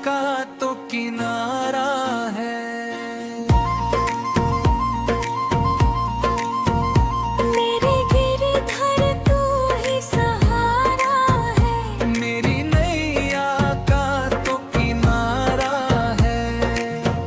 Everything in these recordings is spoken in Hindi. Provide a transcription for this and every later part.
का तो किनारा है। मेरे गिरधर तू ही सहारा है, मेरी नैया का तो किनारा है।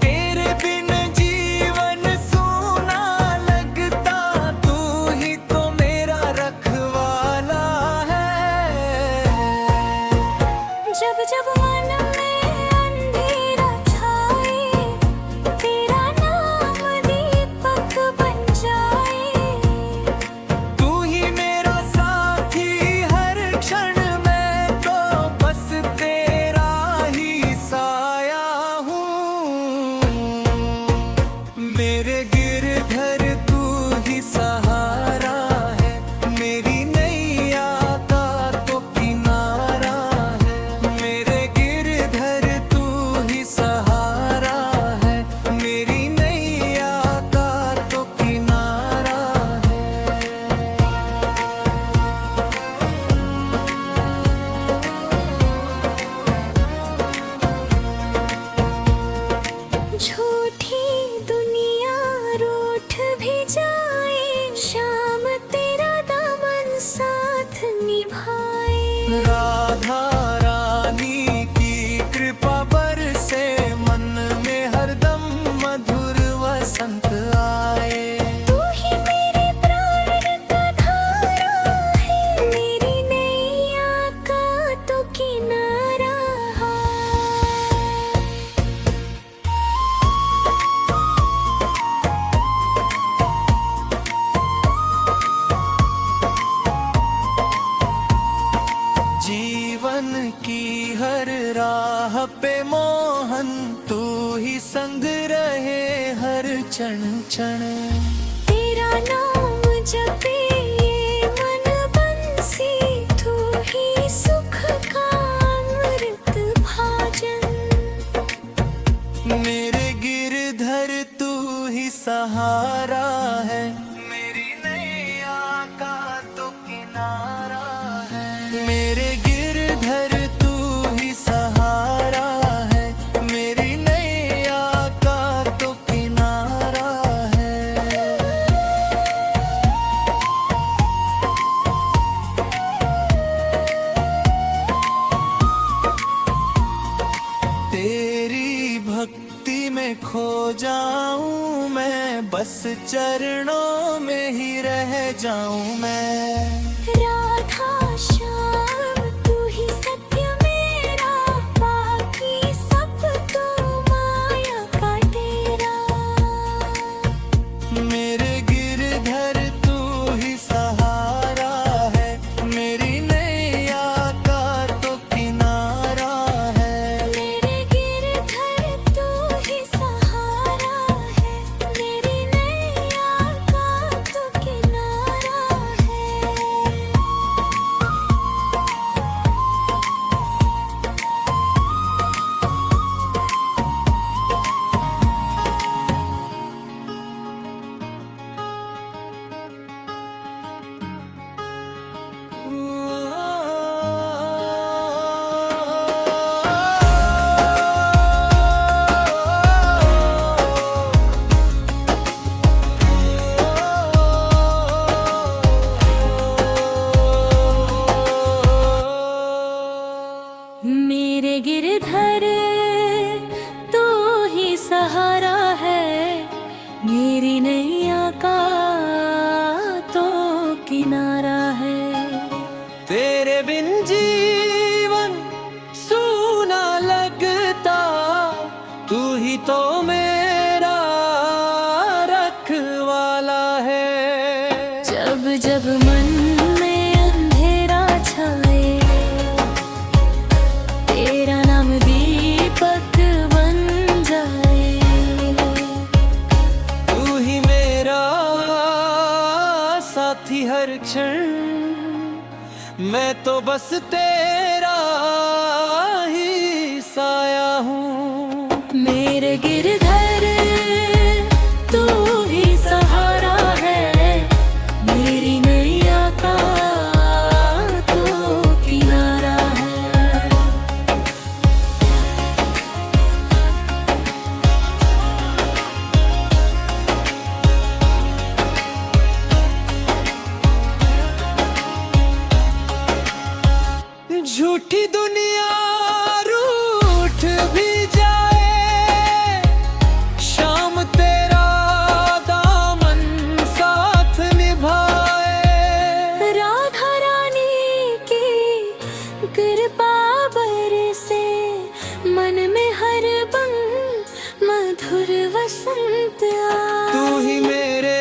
तेरे बिन जीवन सूना लगता, तू ही तो मेरा रखवाला है। जब जब मन में अंधेरा छाए, तेरा नाम दीपक बन जाए। तू ही मेरा साथी हर क्षण, मैं तो बस तेरा ही साया हूँ। मेरे गिरधर तू ही सहारा है, मेरी नैया का तो किनारा है। मेरे गिरधर तू ही सहारा है, मेरी नैया का तो किनारा है। झूठी दुनिया रूठ भी जाए, शाम तेरा दामन साथ निभाए। राधा रानी की कृपा बरसे, मन में हरदम मधुर वसंत आए। तू ही मेरे प्राण का धारा है, मेरी नैया का तो किनारा है। जीवन की हर राह पे मोहन, तू ही संग रहे हर क्षण क्षण। तेरा नाम जपे ये मन बंसी, तू ही सुख का अमृत भाजन। मेरे गिरधर तू ही सहारा है, मेरी नैया का तो किनारा है। मेरे गिरधर तू ही सहारा है, मेरी नैया का तो किनारा है। तेरी भक्ति में खो जाऊं मैं, बस चरणों में ही रह जाऊं मैं। राधा श्याम तू ही सत्य मेरा, बाकी सब तो माया का तेरा। मेरे गिरधर तू ही सहारा है, मेरी नैया का तो किनारा है। मेरे गिरधर तू ही सहारा है, मेरी नैया का तो किनारा है। मेरे गिरधर तू ही सहारा है, मेरी नैया का तो किनारा है। तेरे बिन जीवन सूना लगता, तू ही तो मेरा रखवाला है। जब जब मन में अंधेरा छाए, तेरा नाम दीपक बन जाए। तू ही मेरा साथी हर क्षण, मैं तो बस तेरा ही साया हूँ। मेरे गिरधर तू ही सहारा है, मेरी नैया का तो किनारा है। मधुर वसंत आए। तू ही मेरे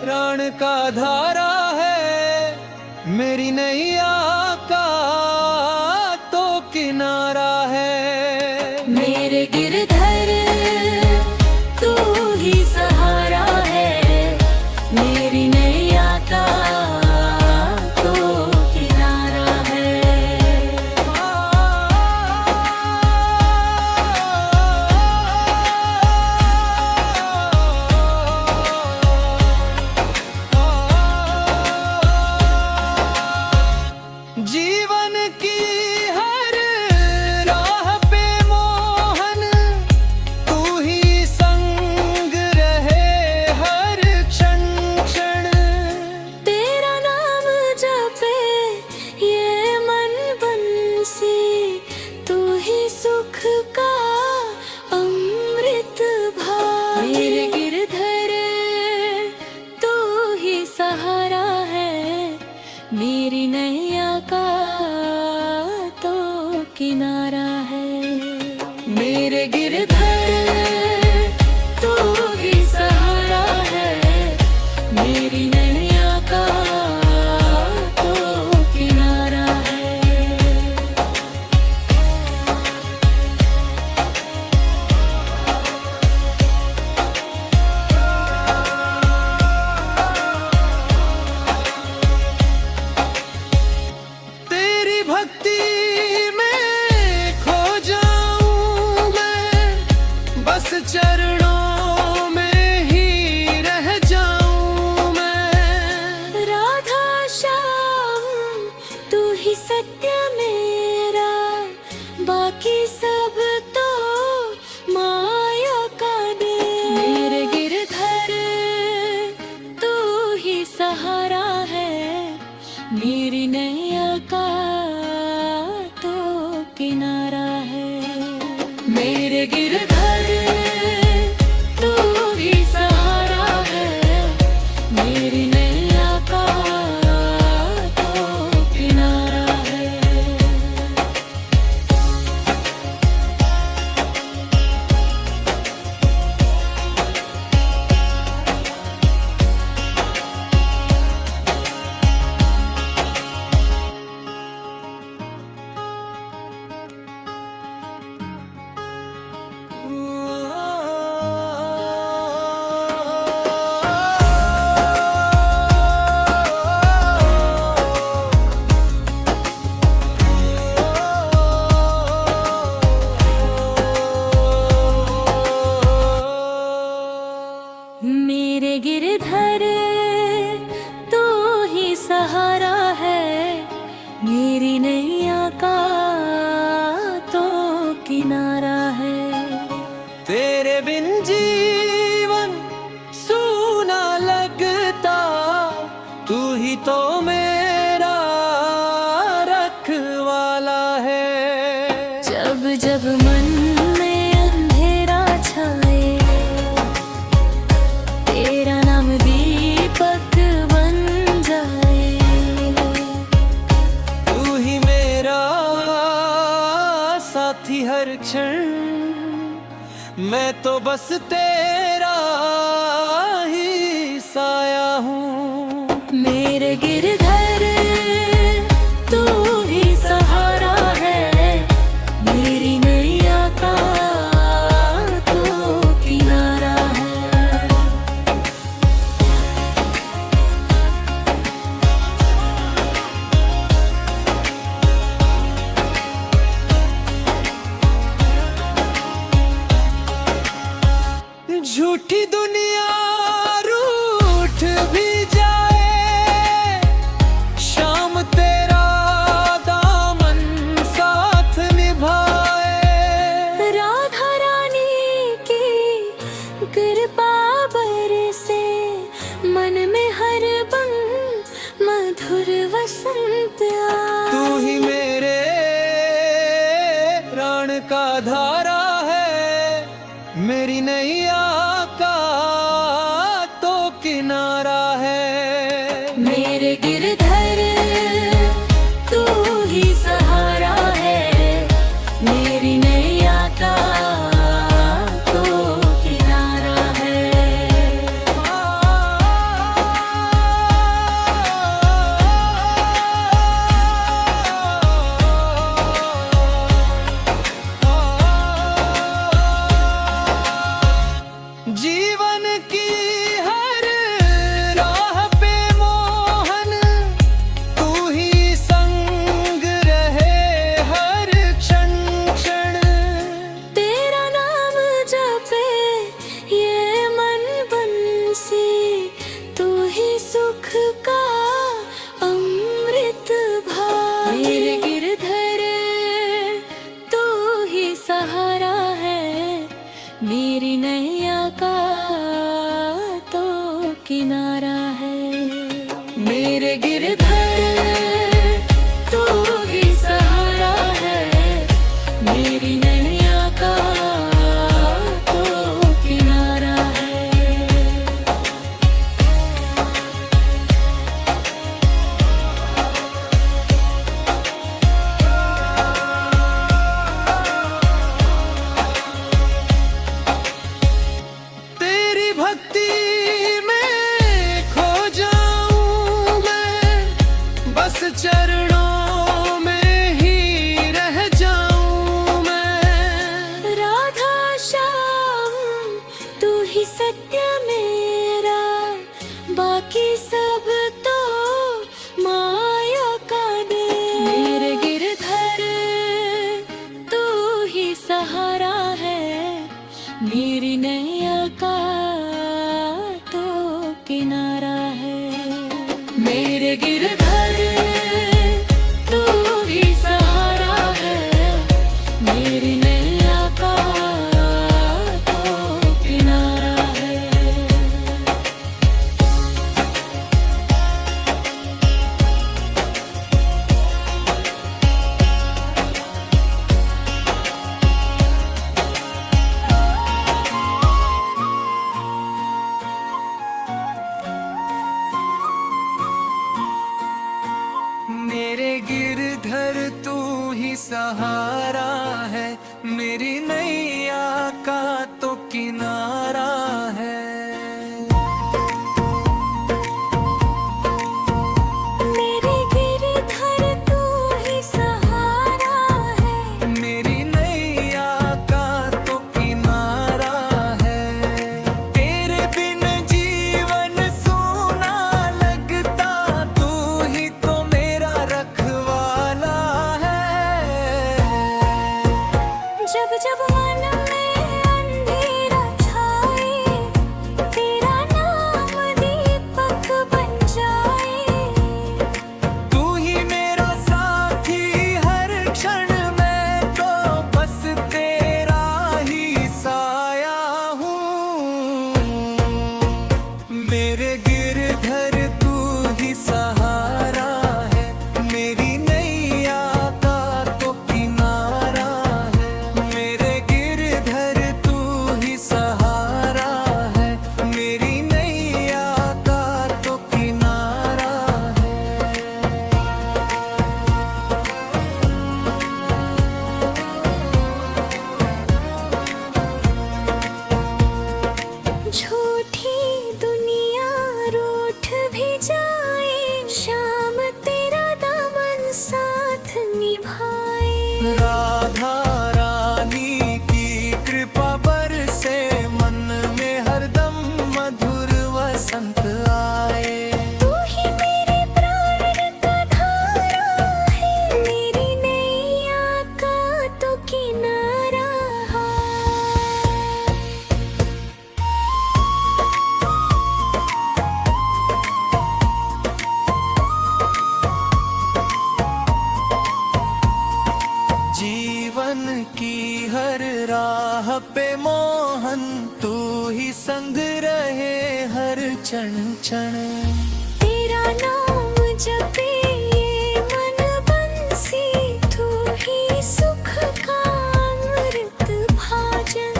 प्राण का धारा है, मेरी नैया का तो किनारा है। मेरे गिरधर तू ही सहारा है, मेरी नैया का तो किनारा है। जीवन की हर राह पे मोहन तू ही संग रहे हर क्षण क्षण। तेरा नाम जपे ये मन बंसी, तू ही सुख का अमृत भाई। मेरे गिरधर तू ही सहारा है, मेरी नैया का तो किनारा है। मेरे गिरधर तू ही सहारा है, मेरी नैया का तो किनारा है। तेरी भक्ति में खो जाऊं मैं, बस चरणों में ही रह जाऊं मैं। राधा श्याम तू ही सत्य मेरा, बाकी सब तो माया का दे। मेरे गिरधर तू ही सहारा है, मेरी नैया का तो किनारा है। मेरे गिरधर तू ही सहारा है, मेरी नैया का तो किनारा है। मेरे गिरधर तू ही सहारा है, मेरी नैया का तो किनारा है। तेरे बिन जीवन सूना लगता, तू ही तो मेरा रखवाला है। जब जब मन में अंधेरा छाए, तेरा नाम दीपक बन जाए। तू ही मेरा साथी हर क्षण, मैं तो बस तेरा ही साया हूँ। मेरे गिरधर तू ही सहारा है, मेरी नैया का तो किनारा है। झूठी दुनिया रूठ भी जाए, शाम तेरा दामन साथ निभाए। राधा रानी की कृपा बरसे, मन में हर पल मधुर वसंत आए। तू ही मेरे प्राण का धारा है, मेरी नैया का तो किनारा है। मेरे गिरधर तू ही सहारा है, मेरी नैया का मेरी नैया का तो किनारा है। तेरी भक्ति में खो जाऊं मैं, बस चरणों में ही रह जाऊं मैं। राधा श्याम तू ही सत्य मेरा, बाकी सब तो माया का दे। मेरे गिरधर तू ही सहारा है, मेरी नैया का तो किनारा है। मेरे गिरधर तू ही सहारा है, मेरी नैया का तो किनारा है। मेरे गिरधर तू ही सहारा है, मेरी नैया का तो किनारा है। मेरे गिरधर तू ही सहारा है, मेरी नैया का तो किनारा है। तेरे बिन जीवन सूना लगता, तू ही तो मेरा रखवाला है। जब जब मन में अंधेरा छाए, तेरा नाम दीपक बन जाए। तू ही मेरा साथी हर क्षण, मैं तो बस तेरा ही साया हूँ। मेरे गिरधर तू ही सहारा है, मेरी नैया का तो किनारा है। मेरे गिरधर तू ही सहारा है, मेरी नैया का तो किनारा है। झूठी दुनिया रूठ भी जाए, शाम तेरा दामन साथ निभाए। राधा रानी की कृपा बरसे, मन में हरदम मधुर वसंत आए। तू ही मेरे प्राण का धारा है, मेरी नैया का तो किनारा है। जीवन की हर राह पे मोहन तू ही संग रहे हर क्षण क्षण। तेरा नाम जपे ये मन बंसी, तू ही सुख का अमृत भाजन।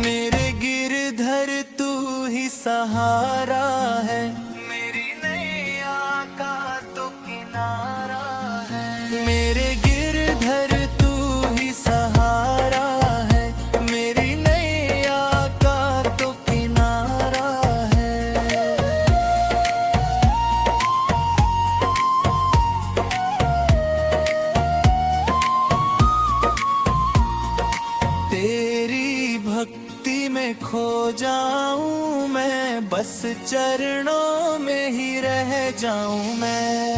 मेरे गिरधर तू ही सहारा है, मेरी नैया का तो किनारा है। मेरे गिरधर तू ही सहारा है, मेरी नैया का तो किनारा है। तेरी भक्ति में खो जाऊं मैं, बस चरणों में ही रह जाऊं मैं।